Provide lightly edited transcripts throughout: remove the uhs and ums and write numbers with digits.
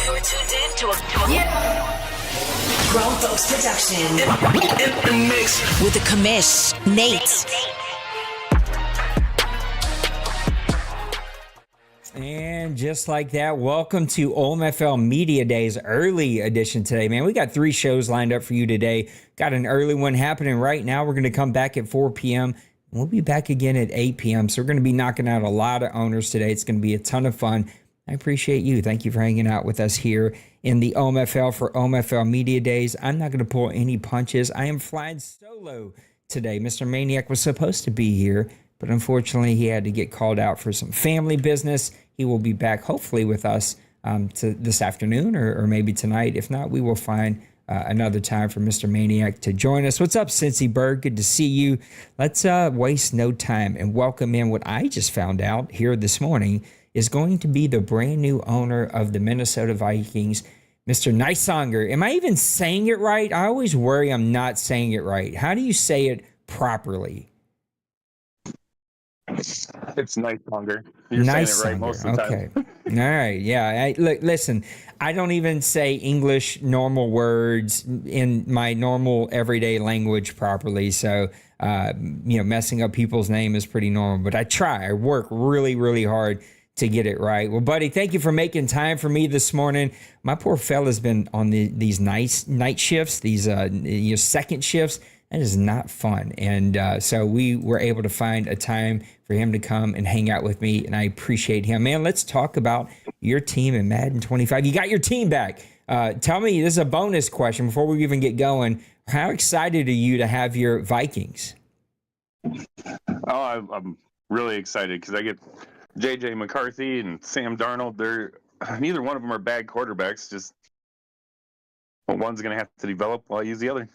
You're tuned in to Grown Folks Production. In the mix with the commish, Nate. And just like that, welcome to OMFL Media Days early edition today, man. We got 3 shows lined up for you today. Got an early one happening right now. We're going to come back at 4 p.m. We'll be back again at 8 p.m. So we're going to be knocking out a lot of owners today. It's going to be a ton of fun. I appreciate you. Thank you for hanging out with us here in the OMFL for OMFL Media Days. I'm not going to pull any punches. I am flying solo today. Mr. Maniac was supposed to be here, but unfortunately he had to get called out for some family business. He will be back hopefully with us this afternoon or maybe tonight. If not, we will find another time for Mr. Maniac to join us. What's up, Cincy Bird? Good to see you. Let's waste no time and welcome in what I just found out here this morning is going to be the brand new owner of the Minnesota Vikings, Mr. Nisonger. Am I even saying it right? I always worry I'm not saying it right. How do you say it properly? It's Nisonger. You're saying it right most of the time. Okay. All right. Yeah. Listen, I don't even say English normal words in my normal everyday language properly. So, messing up people's name is pretty normal, but I try. I work really, really hard to get it right. Well, buddy, thank you for making time for me this morning. My poor fella's been on these night shifts, these second shifts. That is not fun. And so we were able to find a time for him to come and hang out with me, and I appreciate him. Man, let's talk about your team in Madden 25. You got your team back. Tell me, this is a bonus question before we even get going. How excited are you to have your Vikings? Oh, I'm really excited because I get J.J. McCarthy and Sam Darnold. Neither one of them are bad quarterbacks. Just one's going to have to develop while I use the other.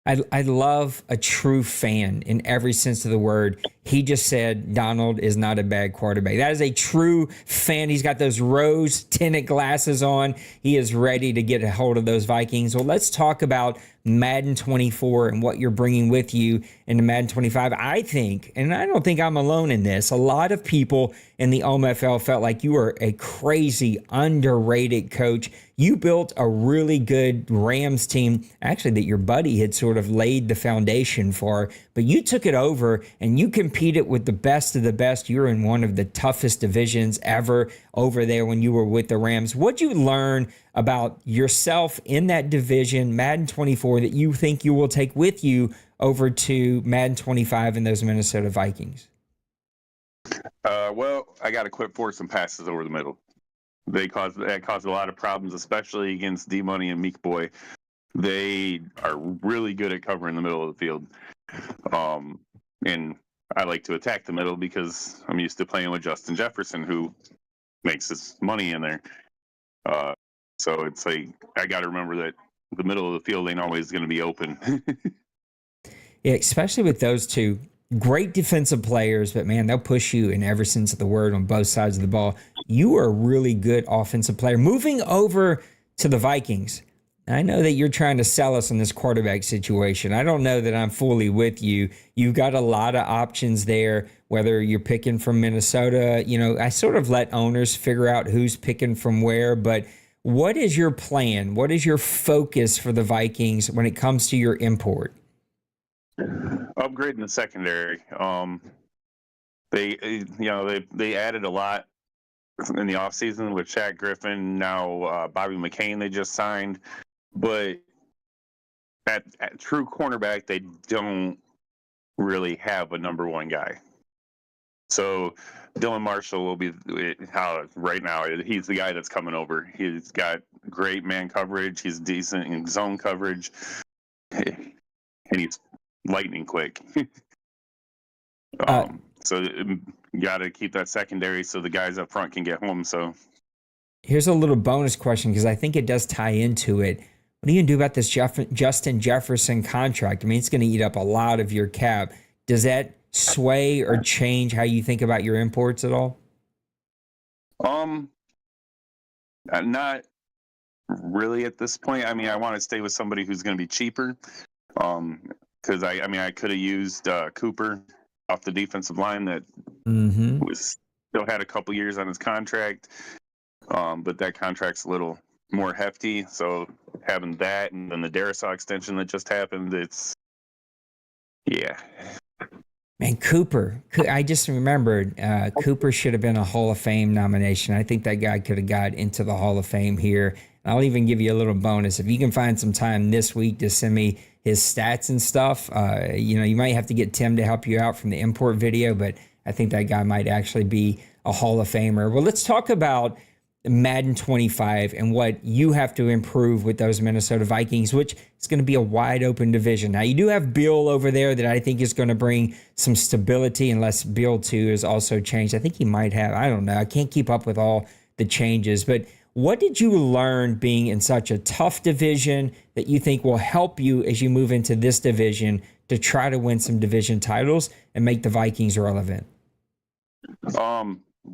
I love a true fan in every sense of the word. He just said Donald is not a bad quarterback. That is a true fan. He's got those rose tinted glasses on. He is ready to get a hold of those Vikings. Well, let's talk about Madden 24 and what you're bringing with you into Madden 25. I think, and I don't think I'm alone in this, a lot of people in the OMFL felt like you were a crazy, underrated coach. You built a really good Rams team, actually, that your buddy had sort of laid the foundation for, but you took it over and you competed with the best of the best. You were in one of the toughest divisions ever over there when you were with the Rams. What'd you learn about yourself in that division, Madden 24, that you think you will take with you over to Madden 25 and those Minnesota Vikings? Well, I got to quit forcing passes over the middle. That caused a lot of problems, especially against D-Money and Meek Boy. They are really good at covering the middle of the field. And I like to attack the middle because I'm used to playing with Justin Jefferson, who makes his money in there. So it's like I got to remember that the middle of the field ain't always going to be open. Yeah, especially with those two. Great defensive players, but man, they'll push you in every sense of the word on both sides of the ball. You are a really good offensive player. Moving over to the Vikings, I know that you're trying to sell us on this quarterback situation. I don't know that I'm fully with you. You've got a lot of options there, whether you're picking from Minnesota. I sort of let owners figure out who's picking from where, but what is your plan? What is your focus for the Vikings when it comes to your import? Upgrading the secondary. They added a lot in the offseason with Shaq Griffin. Now Bobby McCain they just signed, but at true cornerback they don't really have a number one guy. So Dylan Marshall will be right now. He's the guy that's coming over. He's got great man coverage. He's decent in zone coverage, and he's lightning quick. So you got to keep that secondary so the guys up front can get home. So here's a little bonus question because I think it does tie into it. What are you going to do about this Justin Jefferson contract? I mean, it's going to eat up a lot of your cap. Does that sway or change how you think about your imports at all? Not really at this point. I mean, I want to stay with somebody who's going to be cheaper. Because I could have used Cooper off the defensive line that was still had a couple years on his contract. but that contract's a little more hefty. So having that and then the Darisaw extension that just happened, yeah. Man, Cooper. I just remembered Cooper should have been a Hall of Fame nomination. I think that guy could have got into the Hall of Fame here. I'll even give you a little bonus. If you can find some time this week to send me his stats and stuff, you might have to get Tim to help you out from the import video, but I think that guy might actually be a Hall of Famer. Well, let's talk about Madden 25 and what you have to improve with those Minnesota Vikings, which is going to be a wide open division. Now, you do have Bill over there that I think is going to bring some stability, unless Bill, too, has also changed. I think he might have. I don't know. I can't keep up with all the changes. But what did you learn being in such a tough division that you think will help you as you move into this division to try to win some division titles and make the Vikings relevant?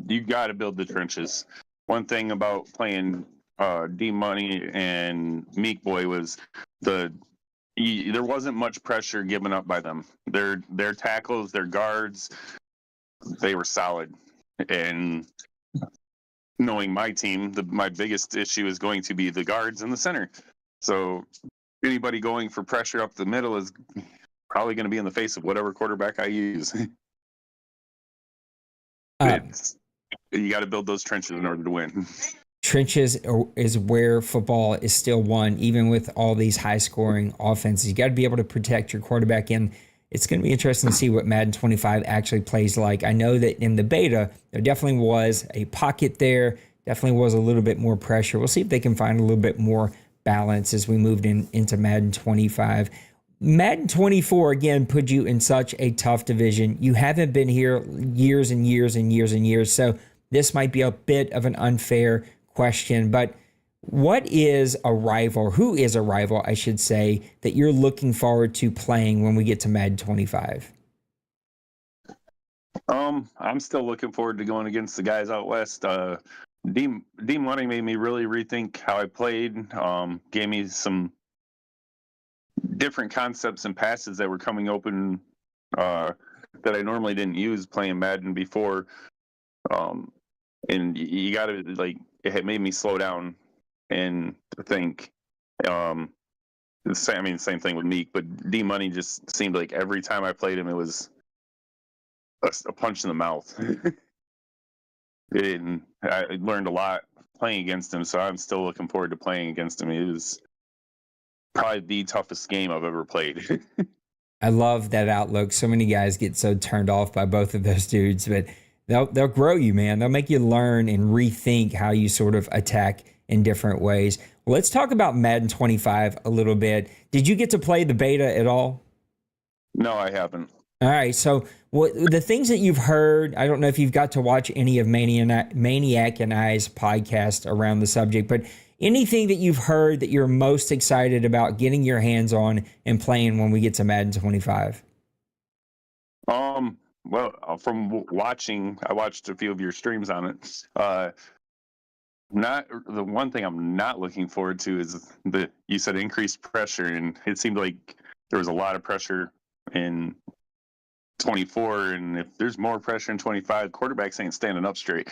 You got to build the trenches. One thing about playing D-Money and Meek Boy was there wasn't much pressure given up by them. Their tackles, their guards, they were solid. And knowing my team, my biggest issue is going to be the guards and the center. So anybody going for pressure up the middle is probably going to be in the face of whatever quarterback I use. You got to build those trenches in order to win. Trenches is where football is still won, even with all these high-scoring offenses. You got to be able to protect your quarterback, and it's going to be interesting to see what Madden 25 actually plays like. I know that in the beta, there definitely was a pocket there, definitely was a little bit more pressure. We'll see if they can find a little bit more balance as we moved into Madden 25. Madden 24, again, put you in such a tough division. You haven't been here years and years and years and years, so this might be a bit of an unfair question, but what is a rival, who is a rival, I should say, that you're looking forward to playing when we get to Madden 25? I'm still looking forward to going against the guys out west. D Money made me really rethink how I played, gave me some different concepts and passes that were coming open that I normally didn't use playing Madden before. And you got to, like, it had made me slow down and think. Same thing with Meek, but D Money just seemed like every time I played him, it was a punch in the mouth. And I learned a lot playing against him, so I'm still looking forward to playing against him. It was probably the toughest game I've ever played. I love that outlook. So many guys get so turned off by both of those dudes, but they'll grow you, man. They'll make you learn and rethink how you sort of attack in different ways. Well, let's talk about Madden 25 a little bit. Did you get to play the beta at all? No, I haven't. All right. So the things that you've heard, I don't know if you've got to watch any of Maniac and I's podcast around the subject, but anything that you've heard that you're most excited about getting your hands on and playing when we get to Madden 25? Well, from watching, I watched a few of your streams on it. Not the one thing I'm not looking forward to is you said increased pressure, and it seemed like there was a lot of pressure in 24, and if there's more pressure in 25, quarterbacks ain't standing up straight.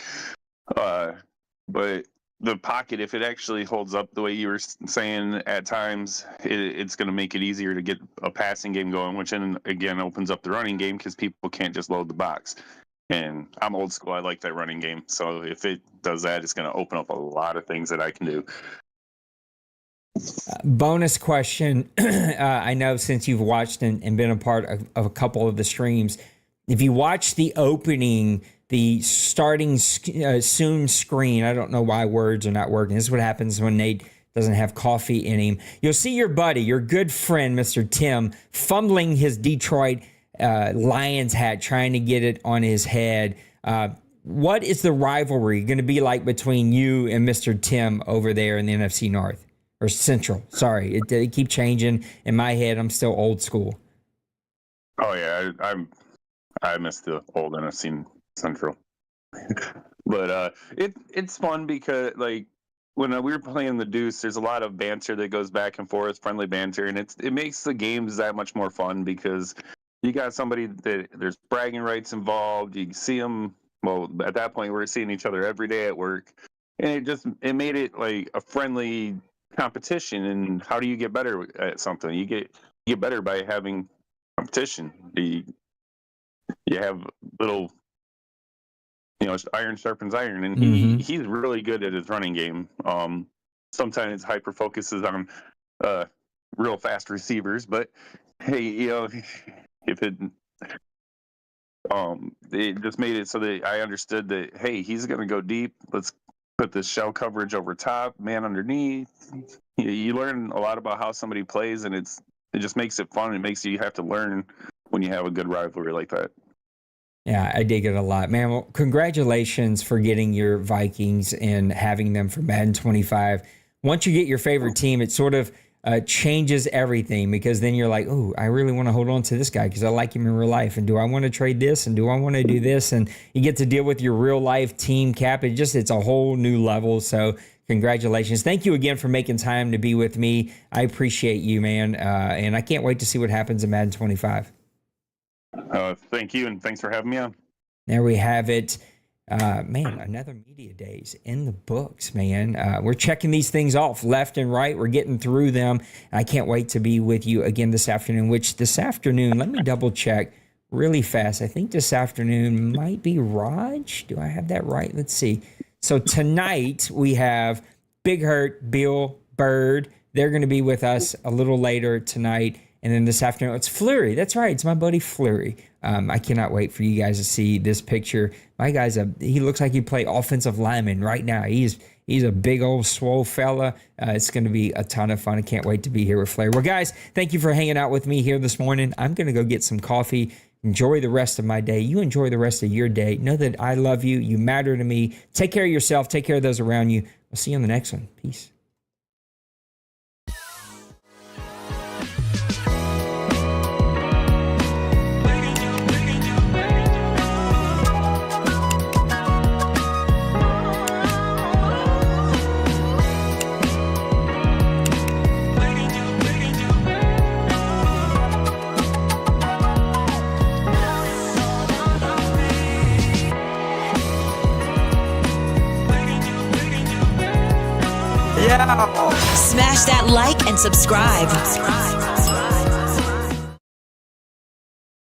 But the pocket, if it actually holds up the way you were saying at times, it's going to make it easier to get a passing game going, which again opens up the running game because people can't just load the box. And I'm old school. I like that running game. So if it does that, it's going to open up a lot of things that I can do. Bonus question. I know since you've watched and been a part of a couple of the streams, if you watch the opening, the starting soon screen, I don't know why words are not working. This is what happens when Nate doesn't have coffee in him. You'll see your buddy, your good friend, Mr. Tim, fumbling his Detroit Lions hat, trying to get it on his head. What is the rivalry going to be like between you and Mr. Tim over there in the NFC North? Or Central? Sorry, it keep changing. In my head, I'm still old school. Oh, yeah, I miss the old NFC Central. But it's fun because, like, when we were playing the Deuce, there's a lot of banter that goes back and forth, friendly banter, and it makes the games that much more fun because you got somebody that there's bragging rights involved. You see them. Well, at that point, we're seeing each other every day at work, and it made it like a friendly competition. And how do you get better at something? You get better by having competition. You have little, iron sharpens iron, and he's really good at his running game. Sometimes hyper focuses on real fast receivers, but hey, if it just made it so that I understood that, hey, he's going to go deep. Let's put this shell coverage over top, man underneath. You learn a lot about how somebody plays, and it just makes it fun. It makes you have to learn when you have a good rivalry like that. Yeah, I dig it a lot, man. Well, congratulations for getting your Vikings and having them for Madden 25. Once you get your favorite team, it sort of changes everything, because then you're like, oh, I really want to hold on to this guy because I like him in real life. And do I want to trade this? And do I want to do this? And you get to deal with your real life team cap. It's a whole new level. So congratulations. Thank you again for making time to be with me. I appreciate you, man. And I can't wait to see what happens in Madden 25. Thank you, and thanks for having me on. There we have it. Man, another Media Days in the books, man. We're checking these things off left and right. We're getting through them. I can't wait to be with you again this afternoon, let me double check really fast. I think this afternoon might be Raj. Do I have that right? Let's see. So tonight we have Big Hurt, Bill, Bird. They're going to be with us a little later tonight. And then this afternoon, it's Fleury. That's right. It's my buddy Fleury. I cannot wait for you guys to see this picture. My guy's he looks like he play offensive lineman right now. He's a big old swole fella. It's going to be a ton of fun. I can't wait to be here with Fleury. Well, guys, thank you for hanging out with me here this morning. I'm going to go get some coffee. Enjoy the rest of my day. You enjoy the rest of your day. Know that I love you. You matter to me. Take care of yourself. Take care of those around you. I'll see you on the next one. Peace. Smash that like and subscribe.